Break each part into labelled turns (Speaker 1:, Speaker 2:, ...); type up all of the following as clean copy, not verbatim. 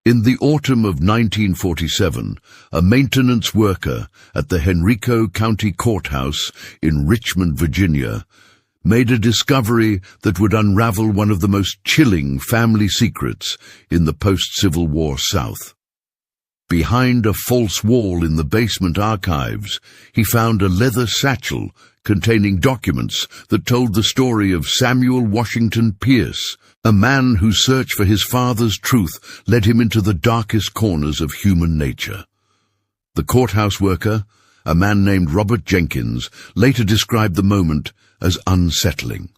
Speaker 1: In the autumn of 1947, a maintenance worker at the Henrico County Courthouse in Richmond, Virginia, made a discovery that would unravel one of the most chilling family secrets in the post-Civil War South. Behind a false wall in the basement archives, he found a leather satchel containing documents that told the story of Samuel Washington Pierce, a man whose search for his father's truth led him into the darkest corners of human nature. The courthouse worker, a man named Robert Jenkins, later described the moment as unsettling.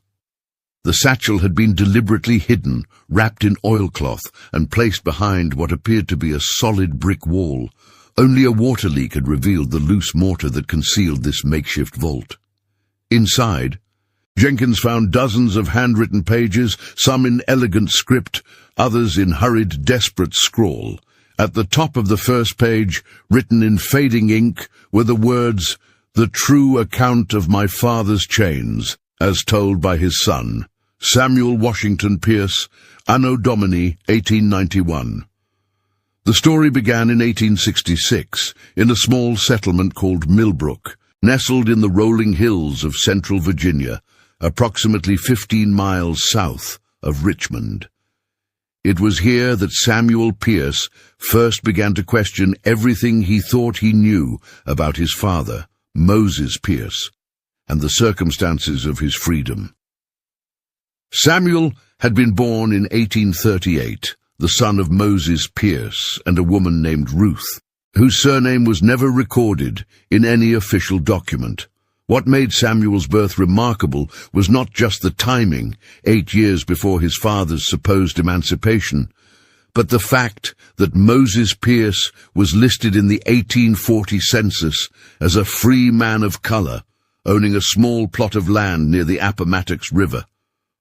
Speaker 1: The satchel had been deliberately hidden, wrapped in oilcloth, and placed behind what appeared to be a solid brick wall. Only a water leak had revealed the loose mortar that concealed this makeshift vault. Inside, Jenkins found dozens of handwritten pages, some in elegant script, others in hurried, desperate scrawl. At the top of the first page, written in fading ink, were the words, "The true account of my father's chains, as told by his son, Samuel Washington Pierce, Anno Domini 1891. The story began in 1866, in a small settlement called Millbrook, nestled in the rolling hills of central Virginia, approximately 15 miles south of Richmond. It was here that Samuel Pierce first began to question everything he thought he knew about his father, Moses Pierce, and the circumstances of his freedom. Samuel had been born in 1838, the son of Moses Pierce and a woman named Ruth, whose surname was never recorded in any official document. What made Samuel's birth remarkable was not just the timing, 8 years before his father's supposed emancipation, but the fact that Moses Pierce was listed in the 1840 census as a free man of color, owning a small plot of land near the Appomattox River.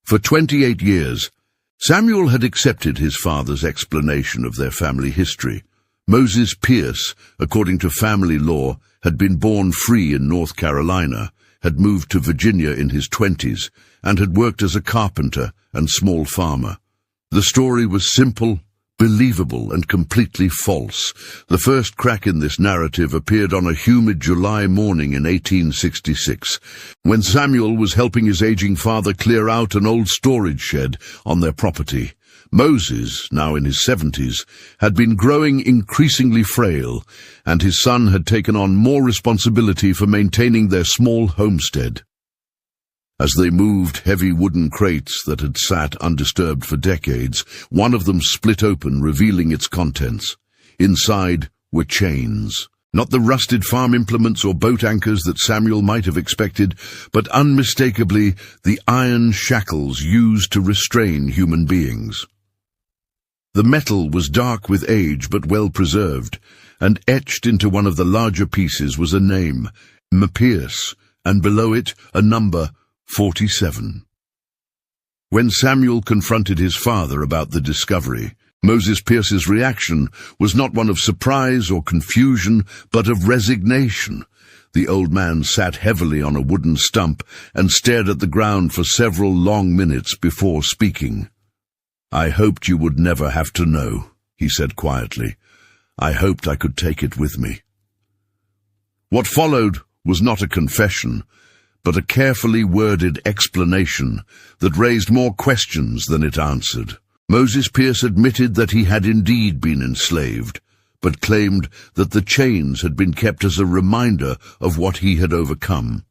Speaker 1: For 28 years, Samuel had accepted his father's explanation of their family history. Moses Pierce, according to family law, had been born free in North Carolina, had moved to Virginia in his 20s, and had worked as a carpenter and small farmer. The story was simple, believable, and completely false. The first crack in this narrative appeared on a humid July morning in 1866, when Samuel was helping his aging father clear out an old storage shed on their property. Moses, now in his 70s, had been growing increasingly frail, and his son had taken on more responsibility for maintaining their small homestead. As they moved heavy wooden crates that had sat undisturbed for decades, one of them split open, revealing its contents. Inside were chains. Not the rusted farm implements or boat anchors that Samuel might have expected, but unmistakably the iron shackles used to restrain human beings. The metal was dark with age but well preserved, and etched into one of the larger pieces was a name, Pierce, and below it a number, 47. When Samuel confronted his father about the discovery, Moses Pierce's reaction was not one of surprise or confusion, but of resignation. The old man sat heavily on a wooden stump and stared at the ground for several long minutes before speaking. "I hoped you would never have to know," he said quietly. "I hoped I could take it with me." What followed was not a confession, but a carefully worded explanation that raised more questions than it answered. Moses Pierce admitted that he had indeed been enslaved, but claimed that the chains had been kept as a reminder of what he had overcome.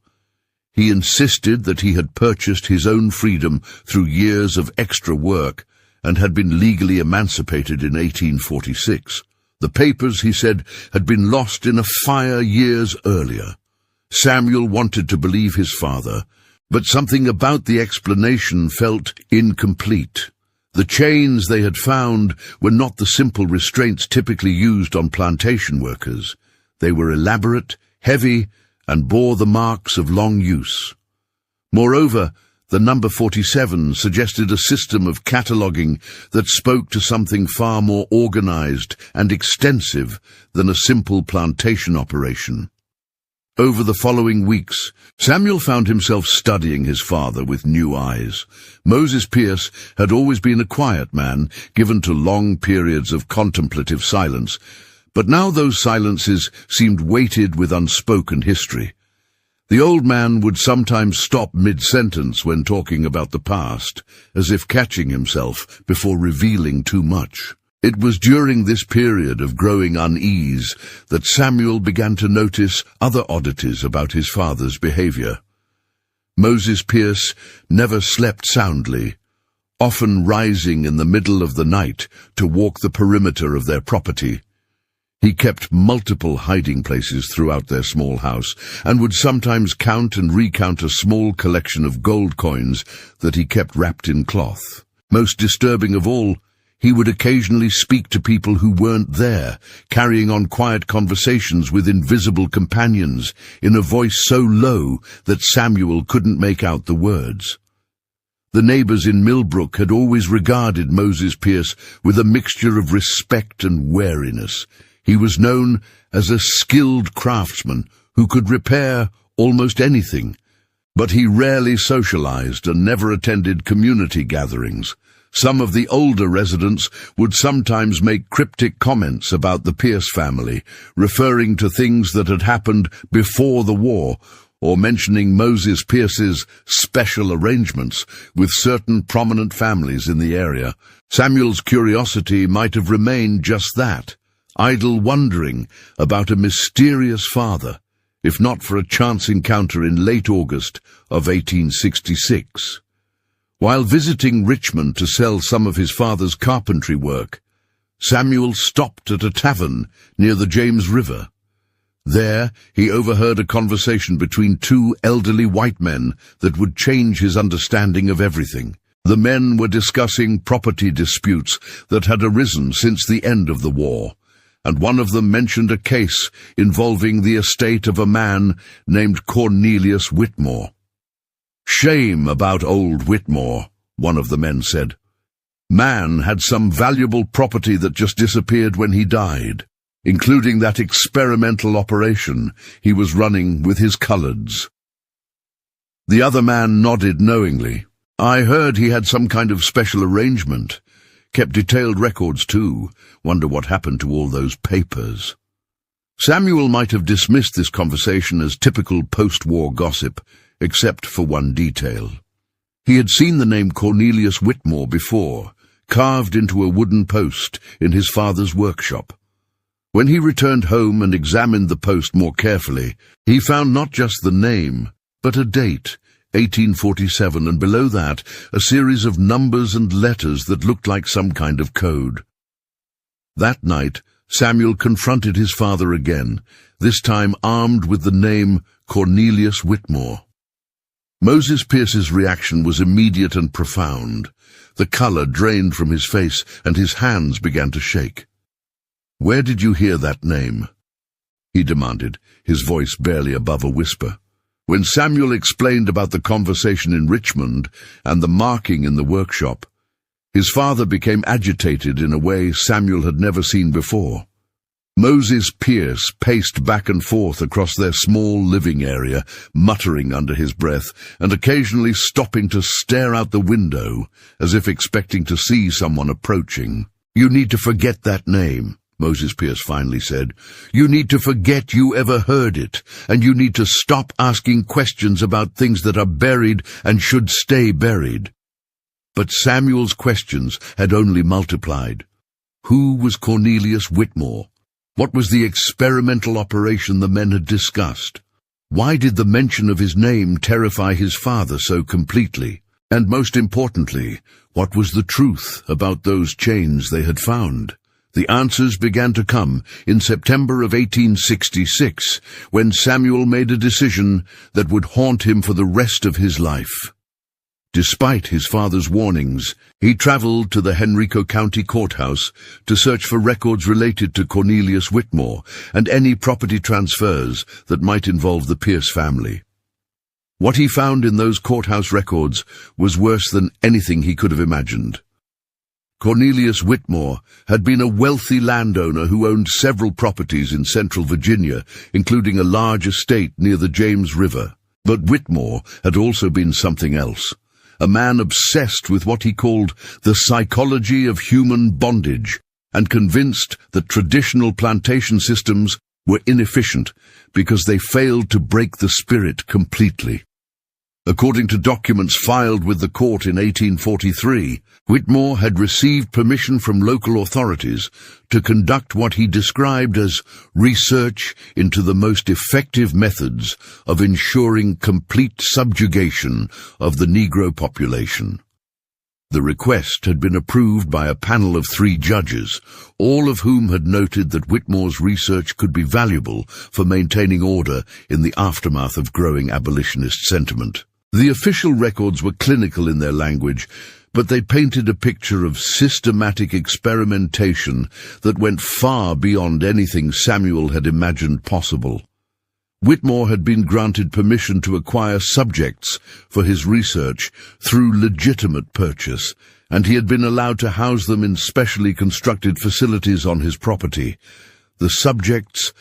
Speaker 1: He insisted that he had purchased his own freedom through years of extra work and had been legally emancipated in 1846. The papers, he said, had been lost in a fire years earlier. Samuel wanted to believe his father, but something about the explanation felt incomplete. The chains they had found were not the simple restraints typically used on plantation workers. They were elaborate, heavy, and bore the marks of long use. Moreover, the number 47 suggested a system of cataloguing that spoke to something far more organized and extensive than a simple plantation operation. Over the following weeks, Samuel found himself studying his father with new eyes. Moses Pierce had always been a quiet man, given to long periods of contemplative silence, but now those silences seemed weighted with unspoken history. The old man would sometimes stop mid-sentence when talking about the past, as if catching himself before revealing too much. It was during this period of growing unease that Samuel began to notice other oddities about his father's behavior. Moses Pierce never slept soundly, often rising in the middle of the night to walk the perimeter of their property. He kept multiple hiding places throughout their small house, and would sometimes count and recount a small collection of gold coins that he kept wrapped in cloth. Most disturbing of all, he would occasionally speak to people who weren't there, carrying on quiet conversations with invisible companions in a voice so low that Samuel couldn't make out the words. The neighbors in Millbrook had always regarded Moses Pierce with a mixture of respect and wariness. He was known as a skilled craftsman who could repair almost anything, but he rarely socialized and never attended community gatherings. Some of the older residents would sometimes make cryptic comments about the Pierce family, referring to things that had happened before the war, or mentioning Moses Pierce's special arrangements with certain prominent families in the area. Samuel's curiosity might have remained just that, idle wondering about a mysterious father, if not for a chance encounter in late August of 1866. While visiting Richmond to sell some of his father's carpentry work, Samuel stopped at a tavern near the James River. There, he overheard a conversation between two elderly white men that would change his understanding of everything. The men were discussing property disputes that had arisen since the end of the war, and one of them mentioned a case involving the estate of a man named Cornelius Whitmore. "Shame about old Whitmore," one of the men said. "Man had some valuable property that just disappeared when he died, including that experimental operation he was running with his coloreds." The other man nodded knowingly. "I heard he had some kind of special arrangement. Kept detailed records too. Wonder what happened to all those papers." Samuel might have dismissed this conversation as typical post-war gossip, except for one detail. He had seen the name Cornelius Whitmore before, carved into a wooden post in his father's workshop. When he returned home and examined the post more carefully, he found not just the name, but a date, 1847, and below that, a series of numbers and letters that looked like some kind of code. That night, Samuel confronted his father again, this time armed with the name Cornelius Whitmore. Moses Pierce's reaction was immediate and profound. The color drained from his face, and his hands began to shake. "Where did you hear that name?" he demanded, his voice barely above a whisper. When Samuel explained about the conversation in Richmond and the marking in the workshop, his father became agitated in a way Samuel had never seen before. Moses Pierce paced back and forth across their small living area, muttering under his breath, and occasionally stopping to stare out the window, as if expecting to see someone approaching. "You need to forget that name," Moses Pierce finally said. "You need to forget you ever heard it, and you need to stop asking questions about things that are buried and should stay buried." But Samuel's questions had only multiplied. Who was Cornelius Whitmore? What was the experimental operation the men had discussed? Why did the mention of his name terrify his father so completely? And most importantly, what was the truth about those chains they had found? The answers began to come in September of 1866, when Samuel made a decision that would haunt him for the rest of his life. Despite his father's warnings, he traveled to the Henrico County Courthouse to search for records related to Cornelius Whitmore and any property transfers that might involve the Pierce family. What he found in those courthouse records was worse than anything he could have imagined. Cornelius Whitmore had been a wealthy landowner who owned several properties in central Virginia, including a large estate near the James River. But Whitmore had also been something else, a man obsessed with what he called the psychology of human bondage, and convinced that traditional plantation systems were inefficient because they failed to break the spirit completely. According to documents filed with the court in 1843, Whitmore had received permission from local authorities to conduct what he described as research into the most effective methods of ensuring complete subjugation of the Negro population. The request had been approved by a panel of 3 judges, all of whom had noted that Whitmore's research could be valuable for maintaining order in the aftermath of growing abolitionist sentiment. The official records were clinical in their language, but they painted a picture of systematic experimentation that went far beyond anything Samuel had imagined possible. Whitmore had been granted permission to acquire subjects for his research through legitimate purchase, and he had been allowed to house them in specially constructed facilities on his property. The subjects,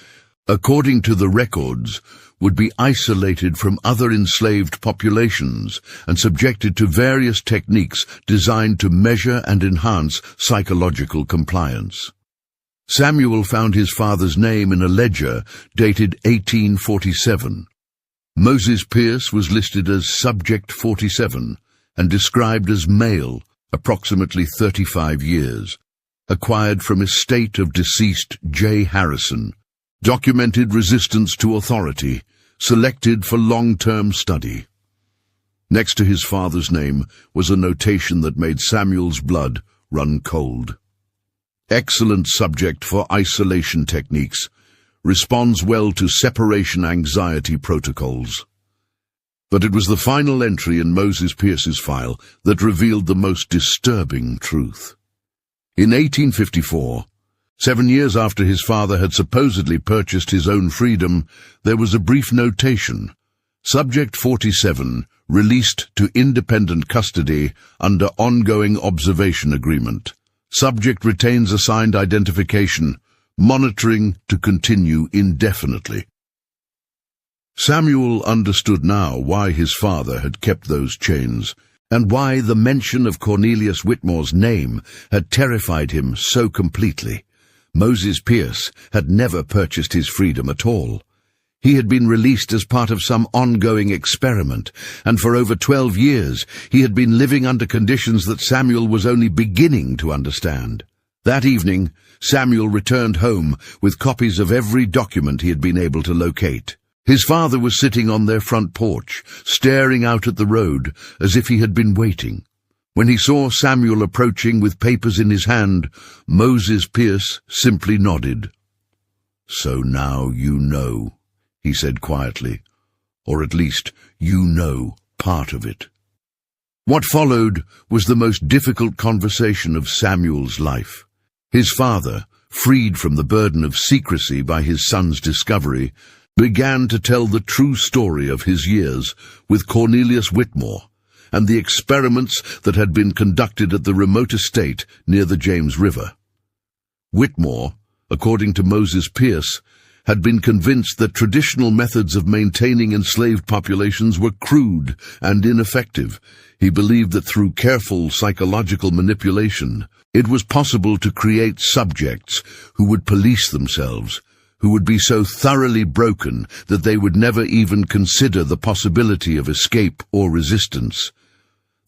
Speaker 1: according to the records, would be isolated from other enslaved populations and subjected to various techniques designed to measure and enhance psychological compliance. Samuel found his father's name in a ledger dated 1847. Moses Pierce was listed as Subject 47 and described as male, approximately 35 years, acquired from estate of deceased J. Harrison, documented resistance to authority, selected for long-term study. Next to his father's name was a notation that made Samuel's blood run cold. Excellent subject for isolation techniques. Responds well to separation anxiety protocols. But it was the final entry in Moses Pierce's file that revealed the most disturbing truth. In 1854, 7 years after his father had supposedly purchased his own freedom, there was a brief notation. Subject 47, released to independent custody under ongoing observation agreement. Subject retains assigned identification, monitoring to continue indefinitely. Samuel understood now why his father had kept those chains, and why the mention of Cornelius Whitmore's name had terrified him so completely. Moses Pierce had never purchased his freedom at all. He had been released as part of some ongoing experiment, and for over 12 years he had been living under conditions that Samuel was only beginning to understand. That evening, Samuel returned home with copies of every document he had been able to locate. His father was sitting on their front porch, staring out at the road as if he had been waiting. When he saw Samuel approaching with papers in his hand, Moses Pierce simply nodded. "So now you know," he said quietly, "or at least you know part of it." What followed was the most difficult conversation of Samuel's life. His father, freed from the burden of secrecy by his son's discovery, began to tell the true story of his years with Cornelius Whitmore and the experiments that had been conducted at the remote estate near the James River. Whitmore, according to Moses Pierce, had been convinced that traditional methods of maintaining enslaved populations were crude and ineffective. He believed that through careful psychological manipulation, it was possible to create subjects who would police themselves, who would be so thoroughly broken that they would never even consider the possibility of escape or resistance.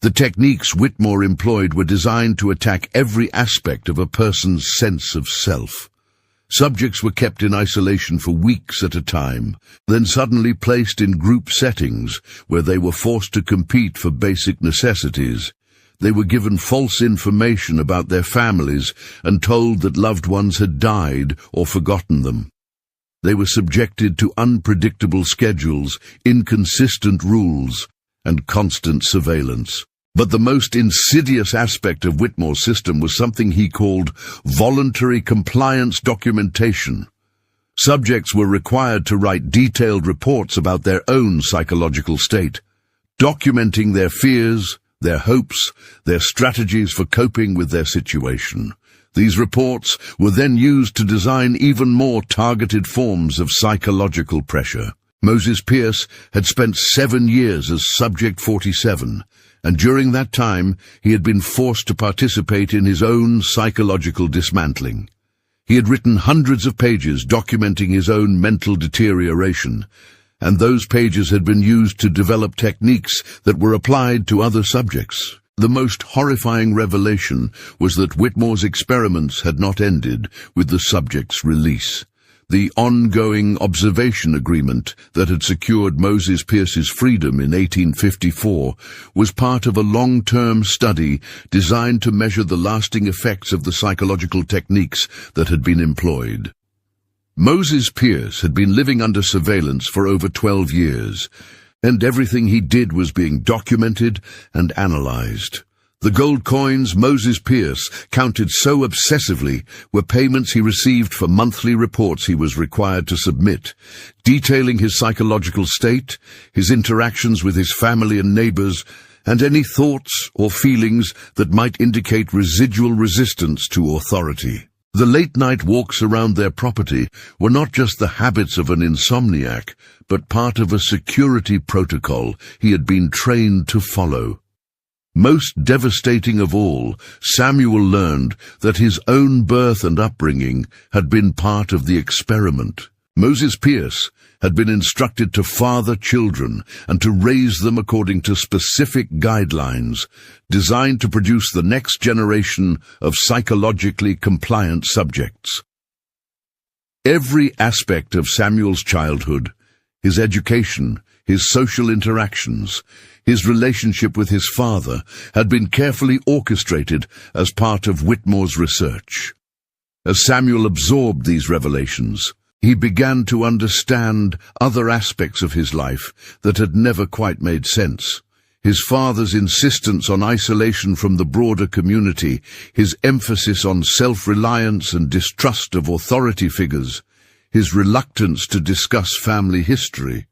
Speaker 1: The techniques Whitmore employed were designed to attack every aspect of a person's sense of self. Subjects were kept in isolation for weeks at a time, then suddenly placed in group settings where they were forced to compete for basic necessities. They were given false information about their families and told that loved ones had died or forgotten them. They were subjected to unpredictable schedules, inconsistent rules, and constant surveillance. But the most insidious aspect of Whitmore's system was something he called voluntary compliance documentation. Subjects were required to write detailed reports about their own psychological state, documenting their fears, their hopes, their strategies for coping with their situation. These reports were then used to design even more targeted forms of psychological pressure. Moses Pierce had spent 7 years as Subject 47, and during that time he had been forced to participate in his own psychological dismantling. He had written hundreds of pages documenting his own mental deterioration, and those pages had been used to develop techniques that were applied to other subjects. The most horrifying revelation was that Whitmore's experiments had not ended with the subject's release. The ongoing observation agreement that had secured Moses Pierce's freedom in 1854 was part of a long-term study designed to measure the lasting effects of the psychological techniques that had been employed. Moses Pierce had been living under surveillance for over 12 years, and everything he did was being documented and analyzed. The gold coins Moses Pierce counted so obsessively were payments he received for monthly reports he was required to submit, detailing his psychological state, his interactions with his family and neighbors, and any thoughts or feelings that might indicate residual resistance to authority. The late-night walks around their property were not just the habits of an insomniac, but part of a security protocol he had been trained to follow. Most devastating of all, Samuel learned that his own birth and upbringing had been part of the experiment. Moses Pierce had been instructed to father children and to raise them according to specific guidelines designed to produce the next generation of psychologically compliant subjects. Every aspect of Samuel's childhood, his education, his social interactions, his relationship with his father, had been carefully orchestrated as part of Whitmore's research. As Samuel absorbed these revelations, he began to understand other aspects of his life that had never quite made sense. His father's insistence on isolation from the broader community, his emphasis on self-reliance and distrust of authority figures, his reluctance to discuss family history,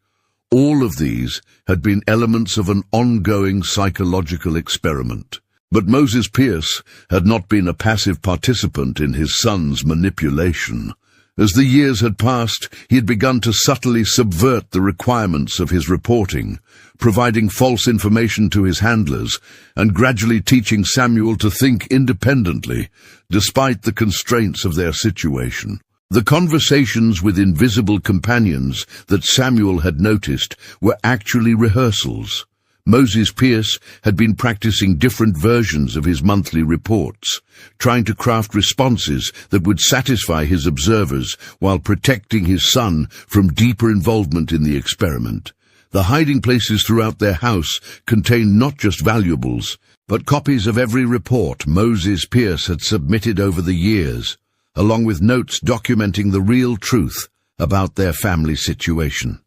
Speaker 1: all of these had been elements of an ongoing psychological experiment. But Moses Pierce had not been a passive participant in his son's manipulation. As the years had passed, he had begun to subtly subvert the requirements of his reporting, providing false information to his handlers, and gradually teaching Samuel to think independently, despite the constraints of their situation. The conversations with invisible companions that Samuel had noticed were actually rehearsals. Moses Pierce had been practicing different versions of his monthly reports, trying to craft responses that would satisfy his observers while protecting his son from deeper involvement in the experiment. The hiding places throughout their house contained not just valuables, but copies of every report Moses Pierce had submitted over the years, along with notes documenting the real truth about their family situation.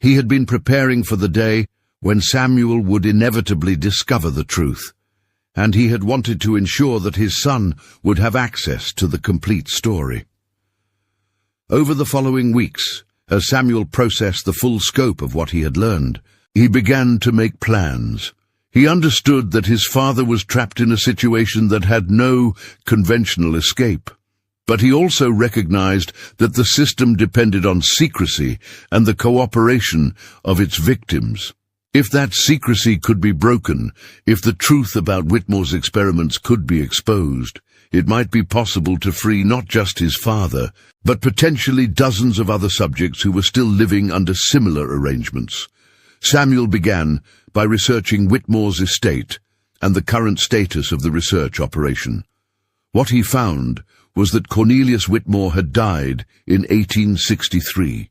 Speaker 1: He had been preparing for the day when Samuel would inevitably discover the truth, and he had wanted to ensure that his son would have access to the complete story. Over the following weeks, as Samuel processed the full scope of what he had learned, he began to make plans. He understood that his father was trapped in a situation that had no conventional escape, but he also recognized that the system depended on secrecy and the cooperation of its victims. If that secrecy could be broken, if the truth about Whitmore's experiments could be exposed, it might be possible to free not just his father, but potentially dozens of other subjects who were still living under similar arrangements. Samuel began by researching Whitmore's estate and the current status of the research operation. What he found was that Cornelius Whitmore had died in 1863.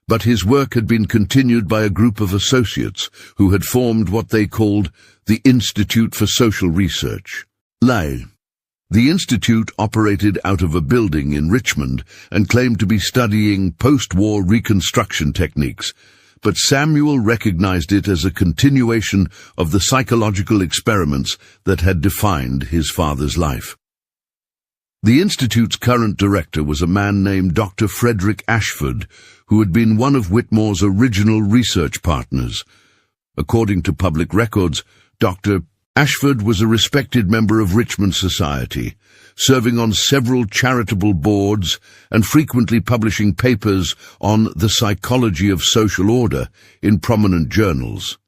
Speaker 1: But his work had been continued by a group of associates who had formed what they called the Institute for Social Research, LAI. The institute operated out of a building in Richmond and claimed to be studying post-war reconstruction techniques, but Samuel recognized it as a continuation of the psychological experiments that had defined his father's life. The Institute's current director was a man named Dr. Frederick Ashford, who had been one of Whitmore's original research partners. According to public records, Dr. Ashford was a respected member of Richmond society, serving on several charitable boards and frequently publishing papers on the psychology of social order in prominent journals.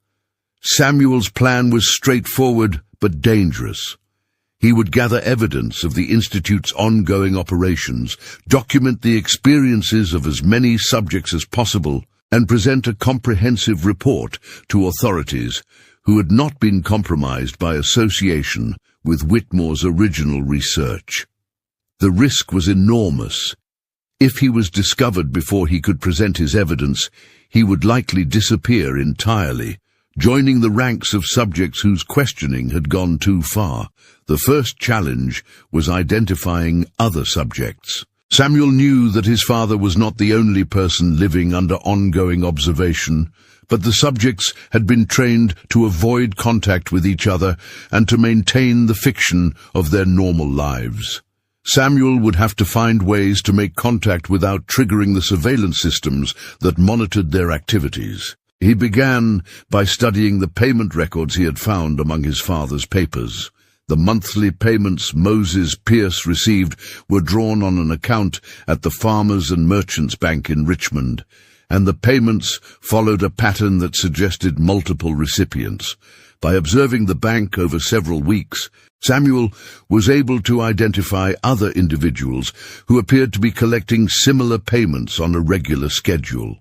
Speaker 1: Samuel's plan was straightforward but dangerous. He would gather evidence of the Institute's ongoing operations, document the experiences of as many subjects as possible, and present a comprehensive report to authorities who had not been compromised by association with Whitmore's original research. The risk was enormous. If he was discovered before he could present his evidence, he would likely disappear entirely, joining the ranks of subjects whose questioning had gone too far. The first challenge was identifying other subjects. Samuel knew that his father was not the only person living under ongoing observation, but the subjects had been trained to avoid contact with each other and to maintain the fiction of their normal lives. Samuel would have to find ways to make contact without triggering the surveillance systems that monitored their activities. He began by studying the payment records he had found among his father's papers. The monthly payments Moses Pierce received were drawn on an account at the Farmers and Merchants Bank in Richmond, and the payments followed a pattern that suggested multiple recipients. By observing the bank over several weeks, Samuel was able to identify other individuals who appeared to be collecting similar payments on a regular schedule.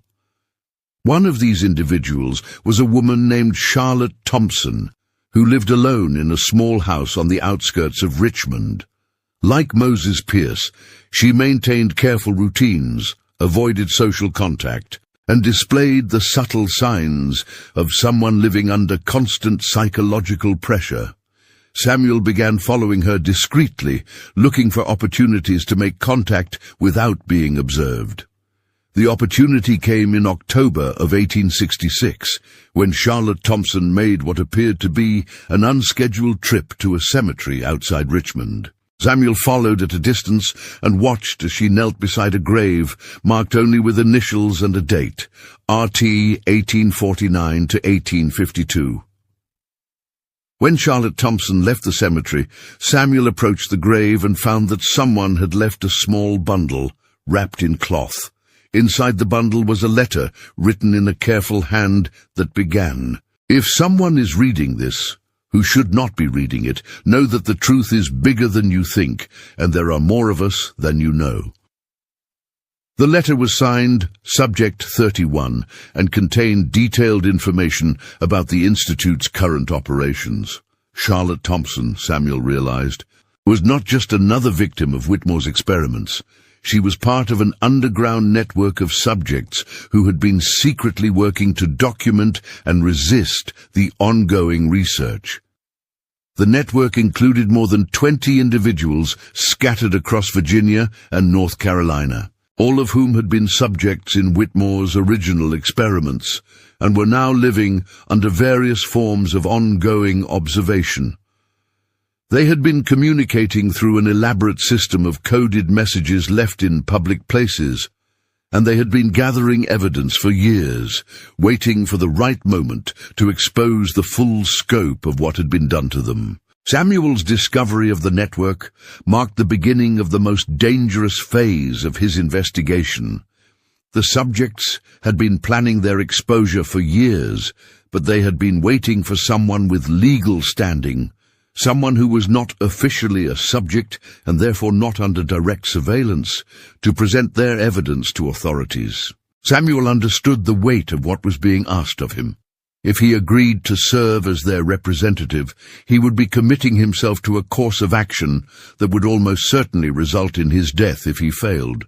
Speaker 1: One of these individuals was a woman named Charlotte Thompson, who lived alone in a small house on the outskirts of Richmond. Like Moses Pierce, she maintained careful routines, avoided social contact, and displayed the subtle signs of someone living under constant psychological pressure. Samuel began following her discreetly, looking for opportunities to make contact without being observed. The opportunity came in October of 1866, when Charlotte Thompson made what appeared to be an unscheduled trip to a cemetery outside Richmond. Samuel followed at a distance and watched as she knelt beside a grave marked only with initials and a date, RT 1849 to 1852. When Charlotte Thompson left the cemetery, Samuel approached the grave and found that someone had left a small bundle wrapped in cloth. Inside the bundle was a letter written in a careful hand that began, "If someone is reading this, who should not be reading it, know that the truth is bigger than you think, and there are more of us than you know." The letter was signed Subject 31 and contained detailed information about the Institute's current operations. Charlotte Thompson, Samuel realized, was not just another victim of Whitmore's experiments. She was part of an underground network of subjects who had been secretly working to document and resist the ongoing research. The network included more than 20 individuals scattered across Virginia and North Carolina, all of whom had been subjects in Whitmore's original experiments and were now living under various forms of ongoing observation. They had been communicating through an elaborate system of coded messages left in public places, and they had been gathering evidence for years, waiting for the right moment to expose the full scope of what had been done to them. Samuel's discovery of the network marked the beginning of the most dangerous phase of his investigation. The subjects had been planning their exposure for years, but they had been waiting for someone with legal standing, someone who was not officially a subject and therefore not under direct surveillance, to present their evidence to authorities. Samuel understood the weight of what was being asked of him. If he agreed to serve as their representative, he would be committing himself to a course of action that would almost certainly result in his death if he failed.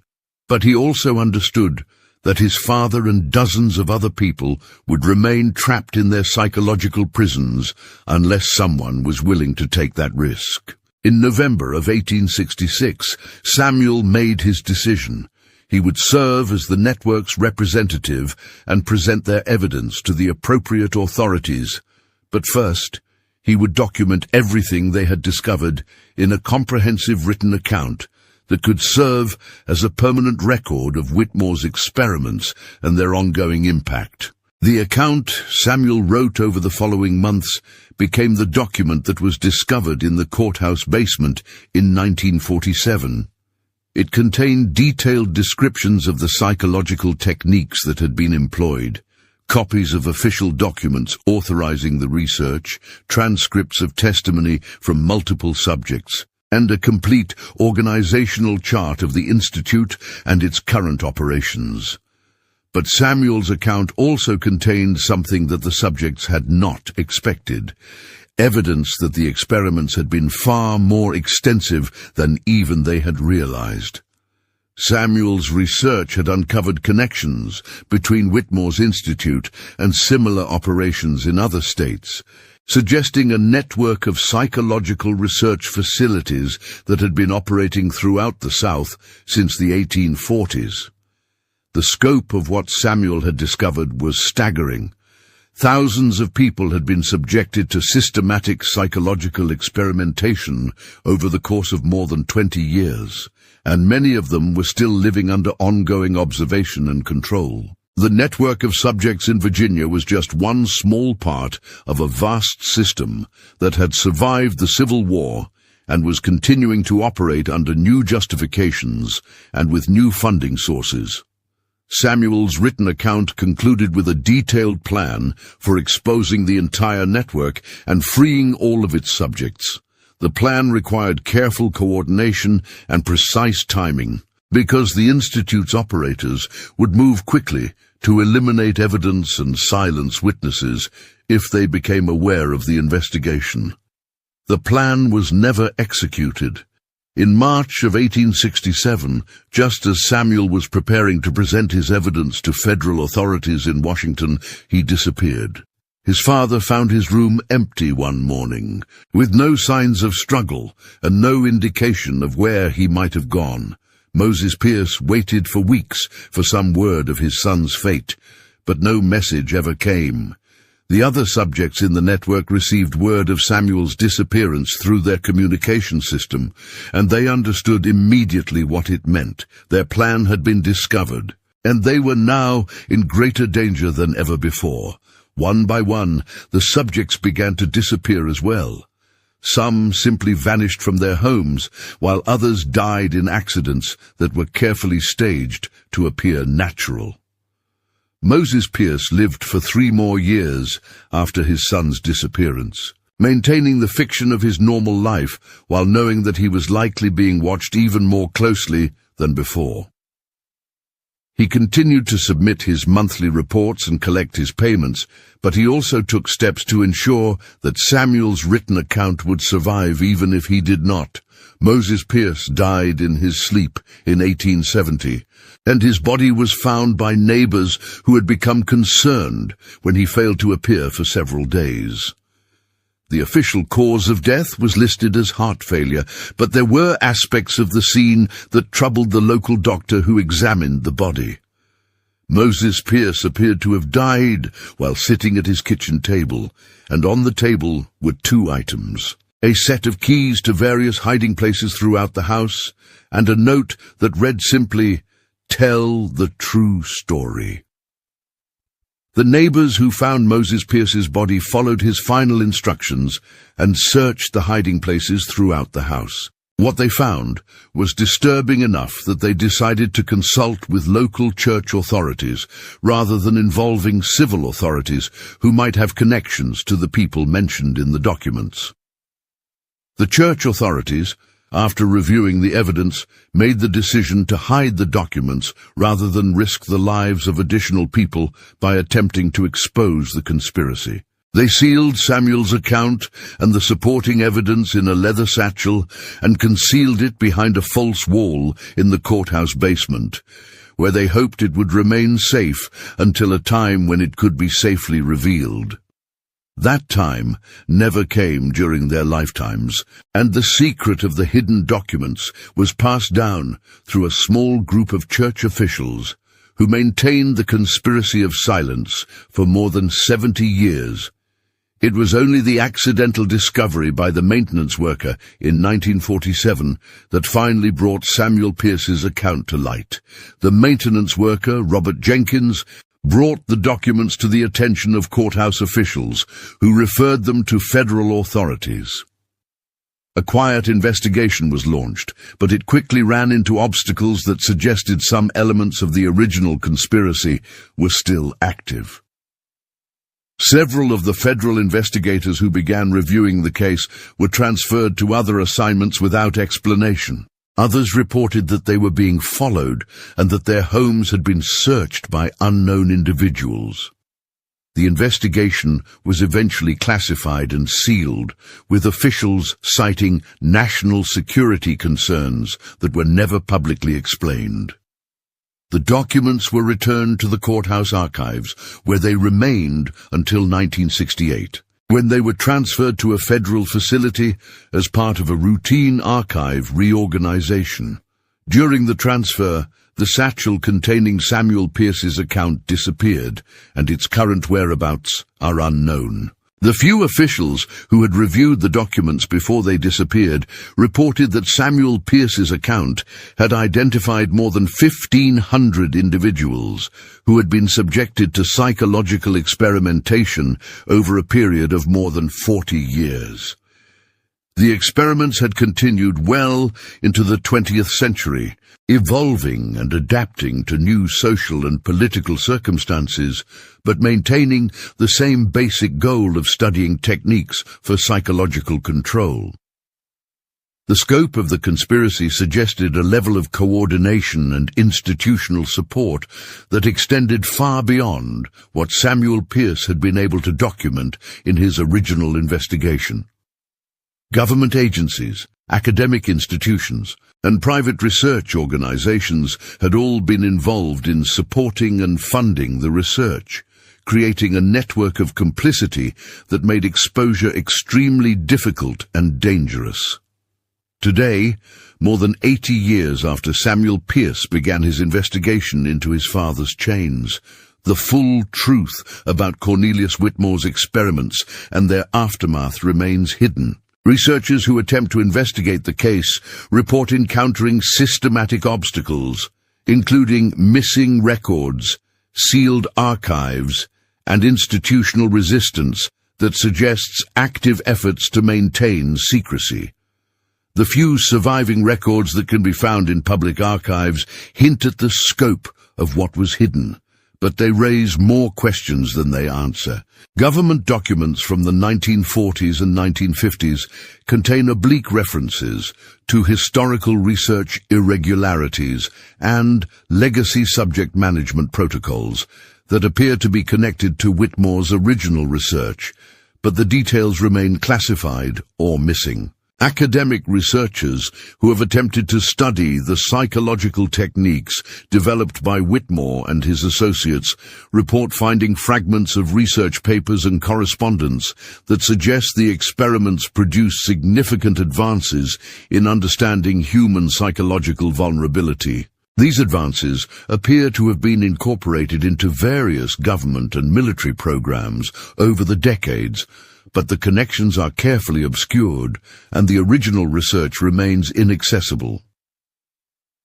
Speaker 1: But he also understood that his father and dozens of other people would remain trapped in their psychological prisons unless someone was willing to take that risk. In November of 1866, Samuel made his decision. He would serve as the network's representative and present their evidence to the appropriate authorities. But first, he would document everything they had discovered in a comprehensive written account that could serve as a permanent record of Whitmore's experiments and their ongoing impact. The account Samuel wrote over the following months became the document that was discovered in the courthouse basement in 1947. It contained detailed descriptions of the psychological techniques that had been employed, copies of official documents authorizing the research, transcripts of testimony from multiple subjects, and a complete organizational chart of the Institute and its current operations. But Samuel's account also contained something that the subjects had not expected, evidence that the experiments had been far more extensive than even they had realized. Samuel's research had uncovered connections between Whitmore's Institute and similar operations in other states, suggesting a network of psychological research facilities that had been operating throughout the South since the 1840s. The scope of what Samuel had discovered was staggering. Thousands of people had been subjected to systematic psychological experimentation over the course of more than 20 years, and many of them were still living under ongoing observation and control. The network of subjects in Virginia was just one small part of a vast system that had survived the Civil War and was continuing to operate under new justifications and with new funding sources. Samuel's written account concluded with a detailed plan for exposing the entire network and freeing all of its subjects. The plan required careful coordination and precise timing, because the Institute's operators would move quickly to eliminate evidence and silence witnesses if they became aware of the investigation. The plan was never executed. In March of 1867, just as Samuel was preparing to present his evidence to federal authorities in Washington, he disappeared. His father found his room empty one morning, with no signs of struggle and no indication of where he might have gone. Moses Pierce waited for weeks for some word of his son's fate, but no message ever came. The other subjects in the network received word of Samuel's disappearance through their communication system, and they understood immediately what it meant. Their plan had been discovered, and they were now in greater danger than ever before. One by one, the subjects began to disappear as well. Some simply vanished from their homes, while others died in accidents that were carefully staged to appear natural. Moses Pierce lived for 3 more years after his son's disappearance, maintaining the fiction of his normal life while knowing that he was likely being watched even more closely than before. He continued to submit his monthly reports and collect his payments, but he also took steps to ensure that Samuel's written account would survive even if he did not. Moses Pierce died in his sleep in 1870, and his body was found by neighbors who had become concerned when he failed to appear for several days. The official cause of death was listed as heart failure, but there were aspects of the scene that troubled the local doctor who examined the body. Moses Pierce appeared to have died while sitting at his kitchen table, and on the table were 2 items: a set of keys to various hiding places throughout the house, and a note that read simply, "Tell the true story." The neighbors who found Moses Pierce's body followed his final instructions and searched the hiding places throughout the house. What they found was disturbing enough that they decided to consult with local church authorities rather than involving civil authorities who might have connections to the people mentioned in the documents. The church authorities, after reviewing the evidence, made the decision to hide the documents rather than risk the lives of additional people by attempting to expose the conspiracy. They sealed Samuel's account and the supporting evidence in a leather satchel and concealed it behind a false wall in the courthouse basement, where they hoped it would remain safe until a time when it could be safely revealed. That time never came during their lifetimes, and the secret of the hidden documents was passed down through a small group of church officials who maintained the conspiracy of silence for more than 70 years. It was only the accidental discovery by the maintenance worker in 1947 that finally brought Samuel Pierce's account to light. The maintenance worker, Robert Jenkins, brought the documents to the attention of courthouse officials, who referred them to federal authorities. A quiet investigation was launched, but it quickly ran into obstacles that suggested some elements of the original conspiracy were still active. Several of the federal investigators who began reviewing the case were transferred to other assignments without explanation. Others reported that they were being followed and that their homes had been searched by unknown individuals. The investigation was eventually classified and sealed, with officials citing national security concerns that were never publicly explained. The documents were returned to the courthouse archives, where they remained until 1968, when they were transferred to a federal facility as part of a routine archive reorganization. During the transfer, the satchel containing Samuel Pierce's account disappeared, and its current whereabouts are unknown. The few officials who had reviewed the documents before they disappeared reported that Samuel Pierce's account had identified more than 1,500 individuals who had been subjected to psychological experimentation over a period of more than 40 years. The experiments had continued well into the 20th century, evolving and adapting to new social and political circumstances, but maintaining the same basic goal of studying techniques for psychological control. The scope of the conspiracy suggested a level of coordination and institutional support that extended far beyond what Samuel Pierce had been able to document in his original investigation. Government agencies, academic institutions, and private research organizations had all been involved in supporting and funding the research, creating a network of complicity that made exposure extremely difficult and dangerous. Today, more than 80 years after Samuel Pierce began his investigation into his father's chains, the full truth about Cornelius Whitmore's experiments and their aftermath remains hidden. Researchers who attempt to investigate the case report encountering systematic obstacles, including missing records, sealed archives, and institutional resistance that suggests active efforts to maintain secrecy. The few surviving records that can be found in public archives hint at the scope of what was hidden, but they raise more questions than they answer. Government documents from the 1940s and 1950s contain oblique references to historical research irregularities and legacy subject management protocols that appear to be connected to Whitmore's original research, but the details remain classified or missing. Academic researchers who have attempted to study the psychological techniques developed by Whitmore and his associates report finding fragments of research papers and correspondence that suggest the experiments produced significant advances in understanding human psychological vulnerability. These advances appear to have been incorporated into various government and military programs over the decades, but the connections are carefully obscured and the original research remains inaccessible.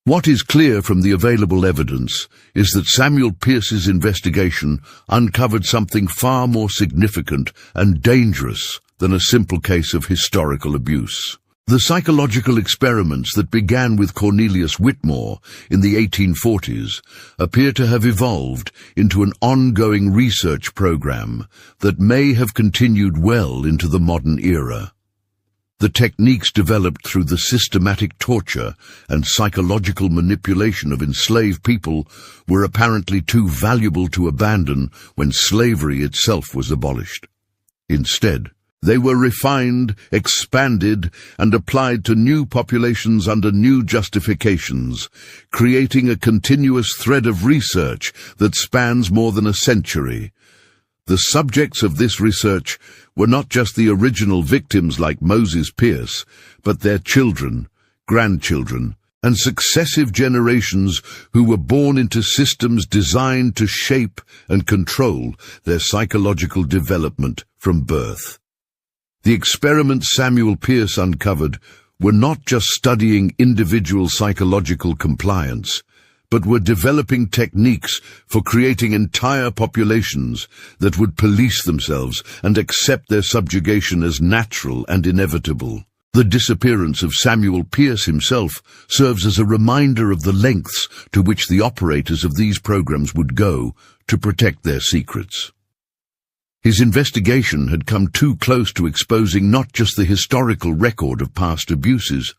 Speaker 1: What is clear from the available evidence is that Samuel Pierce's investigation uncovered something far more significant and dangerous than a simple case of historical abuse. The psychological experiments that began with Cornelius Whitmore in the 1840s appear to have evolved into an ongoing research program that may have continued well into the modern era. The techniques developed through the systematic torture and psychological manipulation of enslaved people were apparently too valuable to abandon when slavery itself was abolished. Instead, they were refined, expanded, and applied to new populations under new justifications, creating a continuous thread of research that spans more than a century. The subjects of this research were not just the original victims like Moses Pierce, but their children, grandchildren, and successive generations who were born into systems designed to shape and control their psychological development from birth. The experiments Samuel Pierce uncovered were not just studying individual psychological compliance, but were developing techniques for creating entire populations that would police themselves and accept their subjugation as natural and inevitable. The disappearance of Samuel Pierce himself serves as a reminder of the lengths to which the operators of these programs would go to protect their secrets. His investigation had come too close to exposing not just the historical record of past abuses,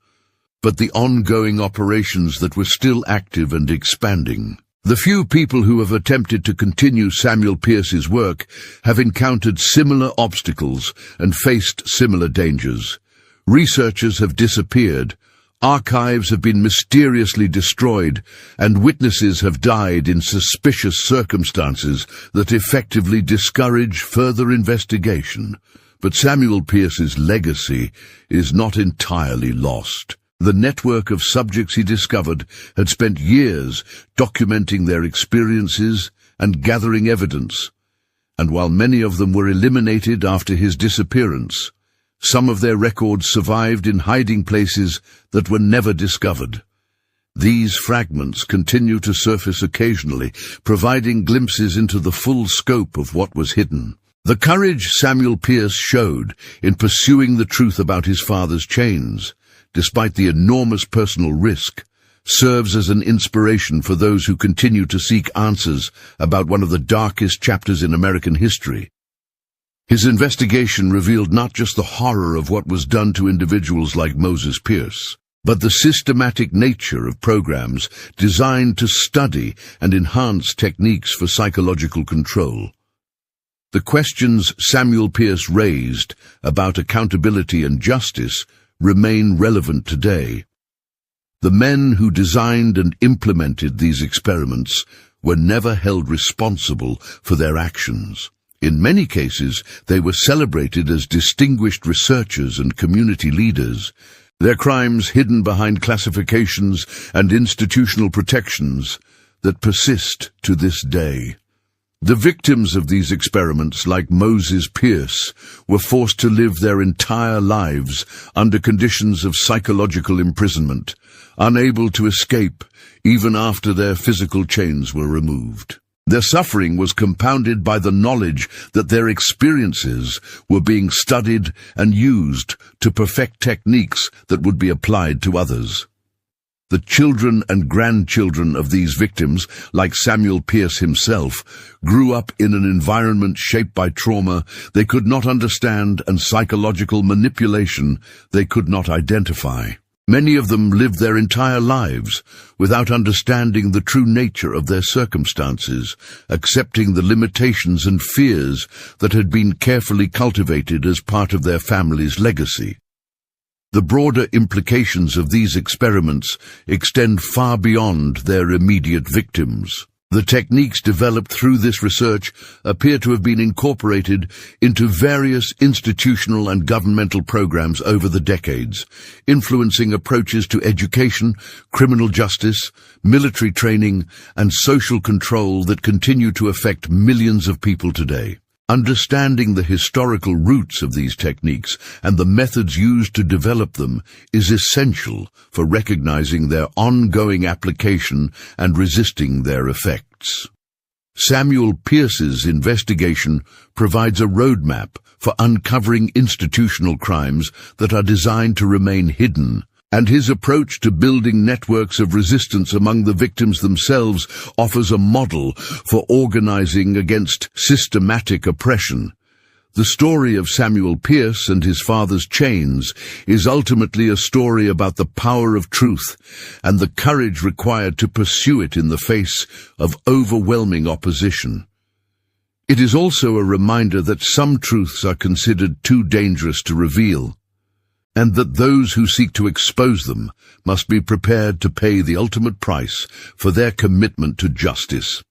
Speaker 1: but the ongoing operations that were still active and expanding. The few people who have attempted to continue Samuel Pierce's work have encountered similar obstacles and faced similar dangers. Researchers have disappeared, archives have been mysteriously destroyed, and witnesses have died in suspicious circumstances that effectively discourage further investigation. But Samuel Pierce's legacy is not entirely lost. The network of subjects he discovered had spent years documenting their experiences and gathering evidence, and while many of them were eliminated after his disappearance, some of their records survived in hiding places that were never discovered. These fragments continue to surface occasionally, providing glimpses into the full scope of what was hidden. The courage Samuel Pierce showed in pursuing the truth about his father's chains, despite the enormous personal risk, serves as an inspiration for those who continue to seek answers about one of the darkest chapters in American history. His investigation revealed not just the horror of what was done to individuals like Moses Pierce, but the systematic nature of programs designed to study and enhance techniques for psychological control. The questions Samuel Pierce raised about accountability and justice remain relevant today. The men who designed and implemented these experiments were never held responsible for their actions. In many cases, they were celebrated as distinguished researchers and community leaders, their crimes hidden behind classifications and institutional protections that persist to this day. The victims of these experiments, like Moses Pierce, were forced to live their entire lives under conditions of psychological imprisonment, unable to escape even after their physical chains were removed. Their suffering was compounded by the knowledge that their experiences were being studied and used to perfect techniques that would be applied to others. The children and grandchildren of these victims, like Samuel Pierce himself, grew up in an environment shaped by trauma they could not understand and psychological manipulation they could not identify. Many of them lived their entire lives without understanding the true nature of their circumstances, accepting the limitations and fears that had been carefully cultivated as part of their family's legacy. The broader implications of these experiments extend far beyond their immediate victims. The techniques developed through this research appear to have been incorporated into various institutional and governmental programs over the decades, influencing approaches to education, criminal justice, military training, and social control that continue to affect millions of people today. Understanding the historical roots of these techniques and the methods used to develop them is essential for recognizing their ongoing application and resisting their effects. Samuel Pierce's investigation provides a roadmap for uncovering institutional crimes that are designed to remain hidden, and his approach to building networks of resistance among the victims themselves offers a model for organizing against systematic oppression. The story of Samuel Pierce and his father's chains is ultimately a story about the power of truth and the courage required to pursue it in the face of overwhelming opposition. It is also a reminder that some truths are considered too dangerous to reveal, and that those who seek to expose them must be prepared to pay the ultimate price for their commitment to justice.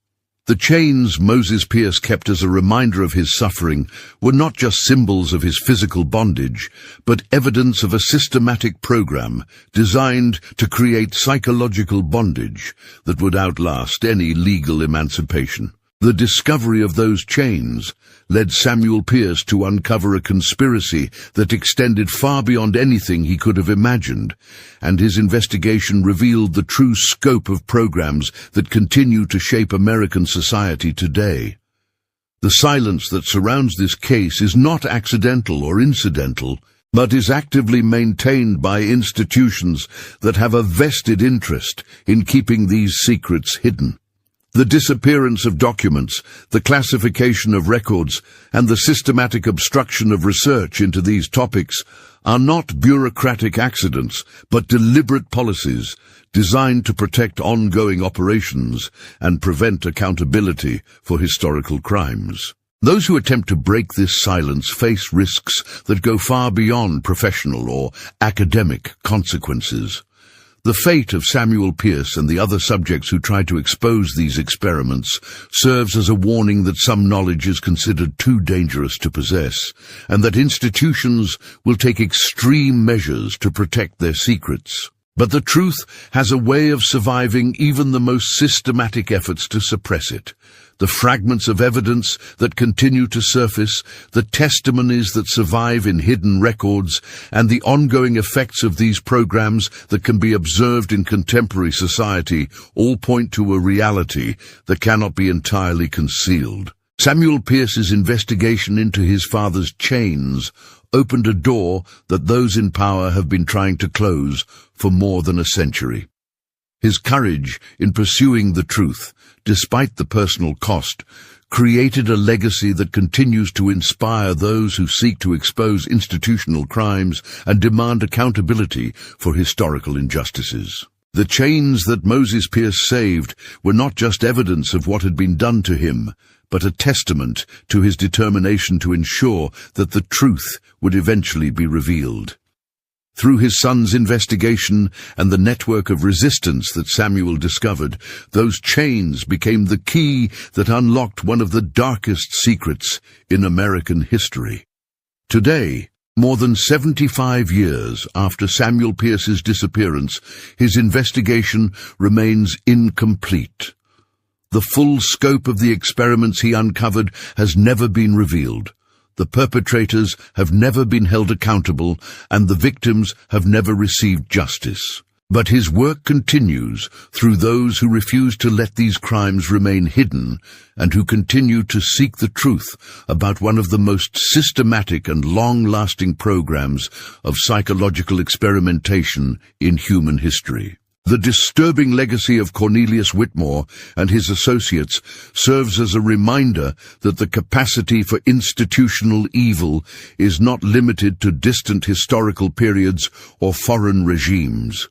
Speaker 1: The chains Moses Pierce kept as a reminder of his suffering were not just symbols of his physical bondage, but evidence of a systematic program designed to create psychological bondage that would outlast any legal emancipation. The discovery of those chains led Samuel Pierce to uncover a conspiracy that extended far beyond anything he could have imagined, and his investigation revealed the true scope of programs that continue to shape American society today. The silence that surrounds this case is not accidental or incidental, but is actively maintained by institutions that have a vested interest in keeping these secrets hidden. The disappearance of documents, the classification of records, and the systematic obstruction of research into these topics are not bureaucratic accidents, but deliberate policies designed to protect ongoing operations and prevent accountability for historical crimes. Those who attempt to break this silence face risks that go far beyond professional or academic consequences. The fate of Samuel Pierce and the other subjects who tried to expose these experiments serves as a warning that some knowledge is considered too dangerous to possess, and that institutions will take extreme measures to protect their secrets. But the truth has a way of surviving even the most systematic efforts to suppress it. The fragments of evidence that continue to surface, the testimonies that survive in hidden records, and the ongoing effects of these programs that can be observed in contemporary society all point to a reality that cannot be entirely concealed. Samuel Pierce's investigation into his father's chains opened a door that those in power have been trying to close for more than a century. His courage in pursuing the truth, despite the personal cost, created a legacy that continues to inspire those who seek to expose institutional crimes and demand accountability for historical injustices. The chains that Moses Pierce saved were not just evidence of what had been done to him, but a testament to his determination to ensure that the truth would eventually be revealed. Through his son's investigation and the network of resistance that Samuel discovered, those chains became the key that unlocked one of the darkest secrets in American history. Today, more than 75 years after Samuel Pierce's disappearance, his investigation remains incomplete. The full scope of the experiments he uncovered has never been revealed. The perpetrators have never been held accountable, and the victims have never received justice. But his work continues through those who refuse to let these crimes remain hidden and who continue to seek the truth about one of the most systematic and long-lasting programs of psychological experimentation in human history. The disturbing legacy of Cornelius Whitmore and his associates serves as a reminder that the capacity for institutional evil is not limited to distant historical periods or foreign regimes.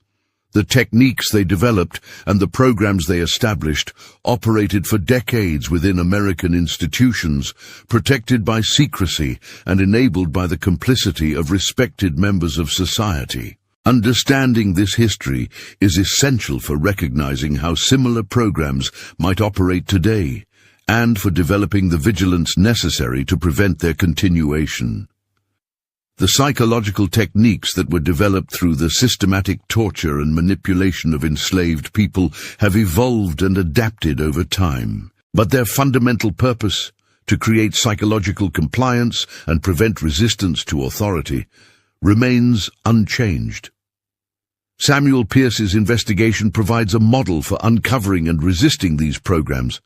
Speaker 1: The techniques they developed and the programs they established operated for decades within American institutions, protected by secrecy and enabled by the complicity of respected members of society. Understanding this history is essential for recognizing how similar programs might operate today, and for developing the vigilance necessary to prevent their continuation. The psychological techniques that were developed through the systematic torture and manipulation of enslaved people have evolved and adapted over time, but their fundamental purpose, to create psychological compliance and prevent resistance to authority, remains unchanged. Samuel Pierce's investigation provides a model for uncovering and resisting these programs,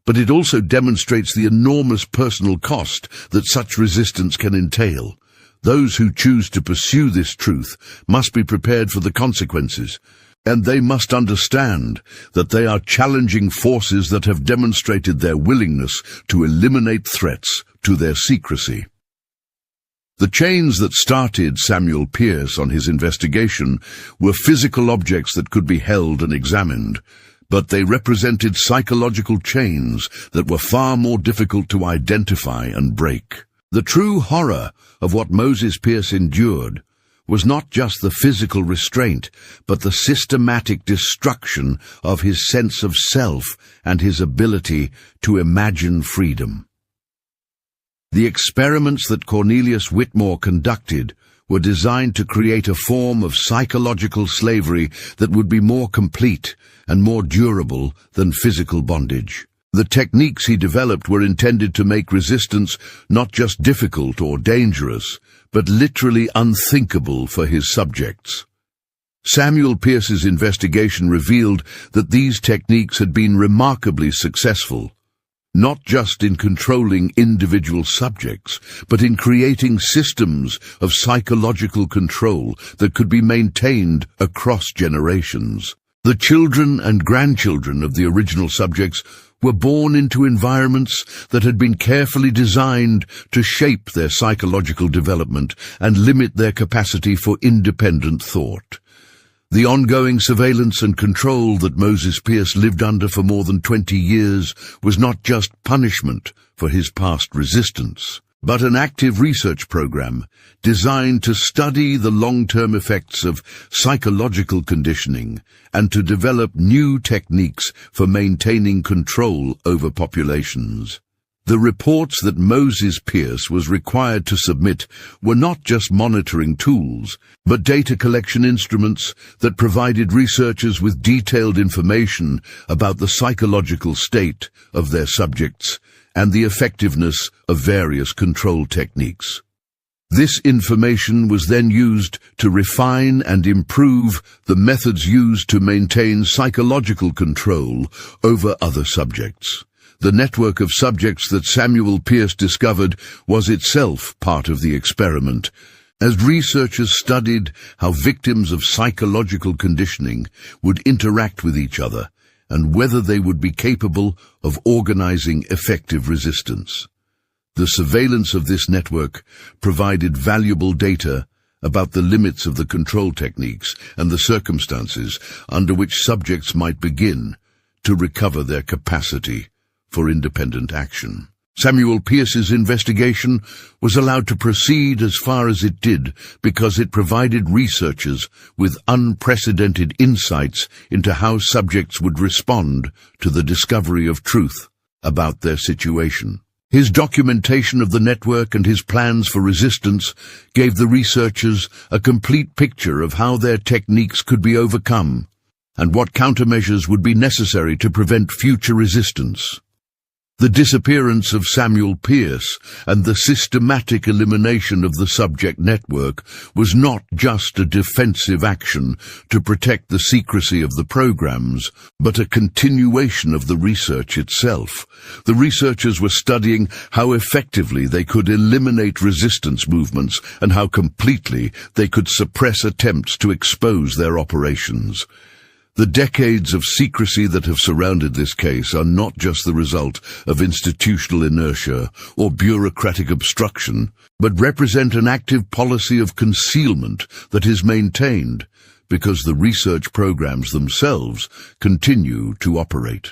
Speaker 1: but it also demonstrates the enormous personal cost that such resistance can entail. Those who choose to pursue this truth must be prepared for the consequences, and they must understand that they are challenging forces that have demonstrated their willingness to eliminate threats to their secrecy. The chains that started Samuel Pierce on his investigation were physical objects that could be held and examined, but they represented psychological chains that were far more difficult to identify and break. The true horror of what Moses Pierce endured was not just the physical restraint, but the systematic destruction of his sense of self and his ability to imagine freedom. The experiments that Cornelius Whitmore conducted were designed to create a form of psychological slavery that would be more complete and more durable than physical bondage. The techniques he developed were intended to make resistance not just difficult or dangerous, but literally unthinkable for his subjects. Samuel Peirce's investigation revealed that these techniques had been remarkably successful, not just in controlling individual subjects, but in creating systems of psychological control that could be maintained across generations. The children and grandchildren of the original subjects were born into environments that had been carefully designed to shape their psychological development and limit their capacity for independent thought. The ongoing surveillance and control that Moses Peirce lived under for more than 20 years was not just punishment for his past resistance, but an active research program designed to study the long-term effects of psychological conditioning and to develop new techniques for maintaining control over populations. The reports that Moses Peirce was required to submit were not just monitoring tools, but data collection instruments that provided researchers with detailed information about the psychological state of their subjects and the effectiveness of various control techniques. This information was then used to refine and improve the methods used to maintain psychological control over other subjects. The network of subjects that Samuel Peirce discovered was itself part of the experiment, as researchers studied how victims of psychological conditioning would interact with each other and whether they would be capable of organizing effective resistance. The surveillance of this network provided valuable data about the limits of the control techniques and the circumstances under which subjects might begin to recover their capacity for independent action. Samuel Peirce's investigation was allowed to proceed as far as it did because it provided researchers with unprecedented insights into how subjects would respond to the discovery of truth about their situation. His documentation of the network and his plans for resistance gave the researchers a complete picture of how their techniques could be overcome and what countermeasures would be necessary to prevent future resistance. The disappearance of Samuel Peirce and the systematic elimination of the subject network was not just a defensive action to protect the secrecy of the programs, but a continuation of the research itself. The researchers were studying how effectively they could eliminate resistance movements and how completely they could suppress attempts to expose their operations. The decades of secrecy that have surrounded this case are not just the result of institutional inertia or bureaucratic obstruction, but represent an active policy of concealment that is maintained because the research programs themselves continue to operate.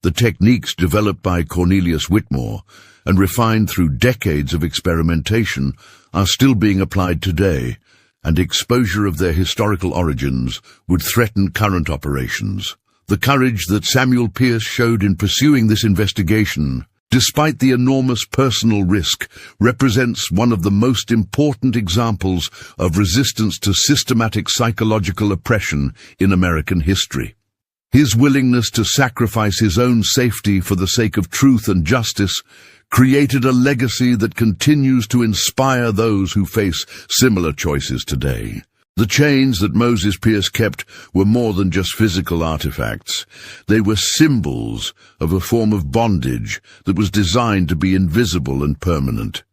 Speaker 1: The techniques developed by Cornelius Whitmore and refined through decades of experimentation are still being applied today, and exposure of their historical origins would threaten current operations. The courage that Samuel Peirce showed in pursuing this investigation, despite the enormous personal risk, represents one of the most important examples of resistance to systematic psychological oppression in American history. His willingness to sacrifice his own safety for the sake of truth and justice created a legacy that continues to inspire those who face similar choices today. The chains that Moses Peirce kept were more than just physical artifacts. They were symbols of a form of bondage that was designed to be invisible and permanent.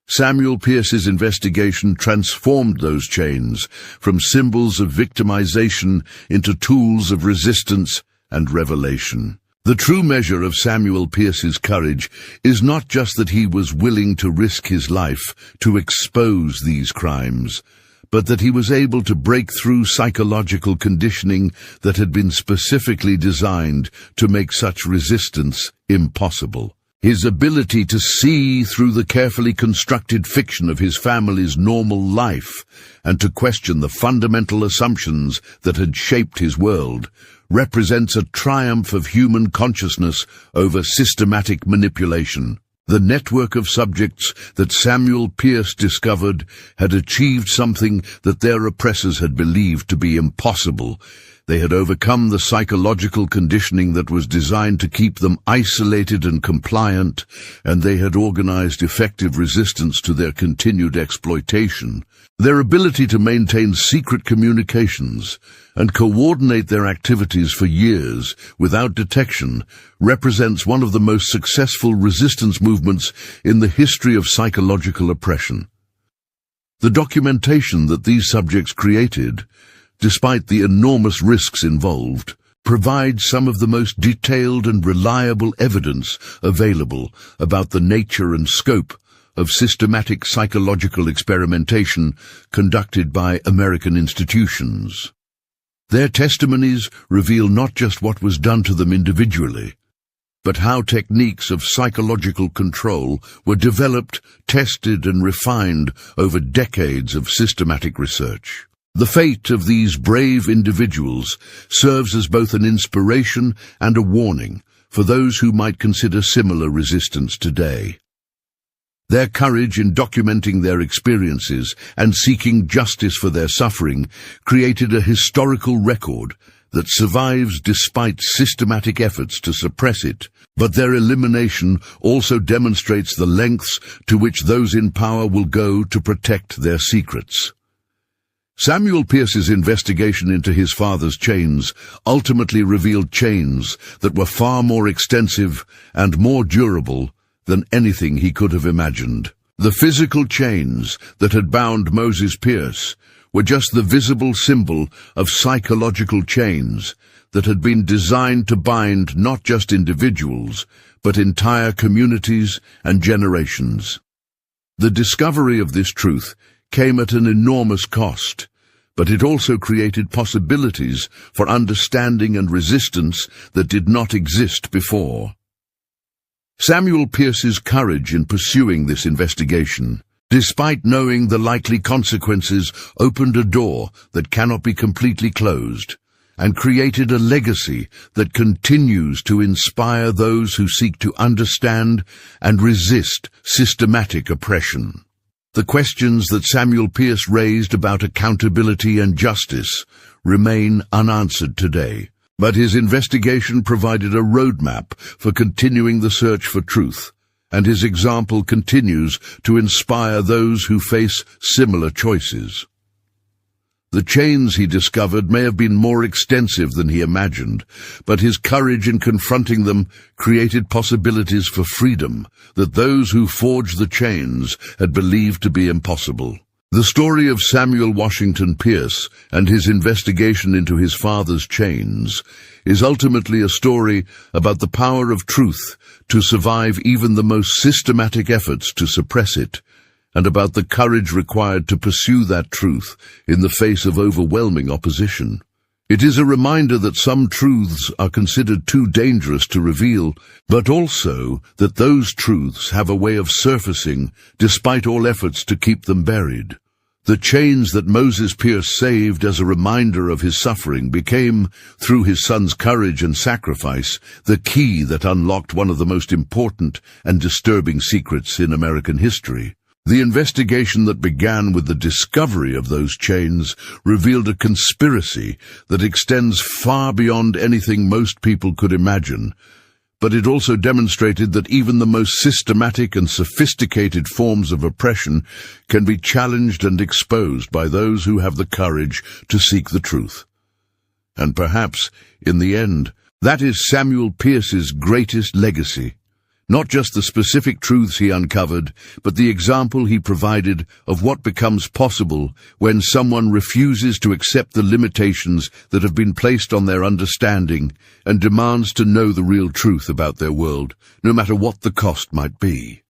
Speaker 1: Samuel Peirce's investigation transformed those chains from symbols of victimization into tools of resistance and revelation. The true measure of Samuel Peirce's courage is not just that he was willing to risk his life to expose these crimes, but that he was able to break through psychological conditioning that had been specifically designed to make such resistance impossible. His ability to see through the carefully constructed fiction of his family's normal life and to question the fundamental assumptions that had shaped his world represents a triumph of human consciousness over systematic manipulation. The network of subjects that Samuel Peirce discovered had achieved something that their oppressors had believed to be impossible. They had overcome the psychological conditioning that was designed to keep them isolated and compliant, and they had organized effective resistance to their continued exploitation. Their ability to maintain secret communications and coordinate their activities for years without detection represents one of the most successful resistance movements in the history of psychological oppression. The documentation that these subjects created, despite the enormous risks involved, provides some of the most detailed and reliable evidence available about the nature and scope of systematic psychological experimentation conducted by American institutions. Their testimonies reveal not just what was done to them individually, but how techniques of psychological control were developed, tested, and refined over decades of systematic research. The fate of these brave individuals serves as both an inspiration and a warning for those who might consider similar resistance today. Their courage in documenting their experiences and seeking justice for their suffering created a historical record that survives despite systematic efforts to suppress it, but their elimination also demonstrates the lengths to which those in power will go to protect their secrets. Samuel Pierce's investigation into his father's chains ultimately revealed chains that were far more extensive and more durable than anything he could have imagined. The physical chains that had bound Moses Pierce were just the visible symbol of psychological chains that had been designed to bind not just individuals, but entire communities and generations. The discovery of this truth came at an enormous cost, but it also created possibilities for understanding and resistance that did not exist before. Samuel Pierce's courage in pursuing this investigation, despite knowing the likely consequences, opened a door that cannot be completely closed, and created a legacy that continues to inspire those who seek to understand and resist systematic oppression. The questions that Samuel Pierce raised about accountability and justice remain unanswered today, but his investigation provided a roadmap for continuing the search for truth, and his example continues to inspire those who face similar choices. The chains he discovered may have been more extensive than he imagined, but his courage in confronting them created possibilities for freedom that those who forged the chains had believed to be impossible. The story of Samuel Washington Pierce and his investigation into his father's chains is ultimately a story about the power of truth to survive even the most systematic efforts to suppress it, and about the courage required to pursue that truth in the face of overwhelming opposition. It is a reminder that some truths are considered too dangerous to reveal, but also that those truths have a way of surfacing despite all efforts to keep them buried. The chains that Moses Pierce saved as a reminder of his suffering became, through his son's courage and sacrifice, the key that unlocked one of the most important and disturbing secrets in American history. The investigation that began with the discovery of those chains revealed a conspiracy that extends far beyond anything most people could imagine, but it also demonstrated that even the most systematic and sophisticated forms of oppression can be challenged and exposed by those who have the courage to seek the truth. And perhaps, in the end, that is Samuel Pierce's greatest legacy. Not just the specific truths he uncovered, but the example he provided of what becomes possible when someone refuses to accept the limitations that have been placed on their understanding and demands to know the real truth about their world, no matter what the cost might be.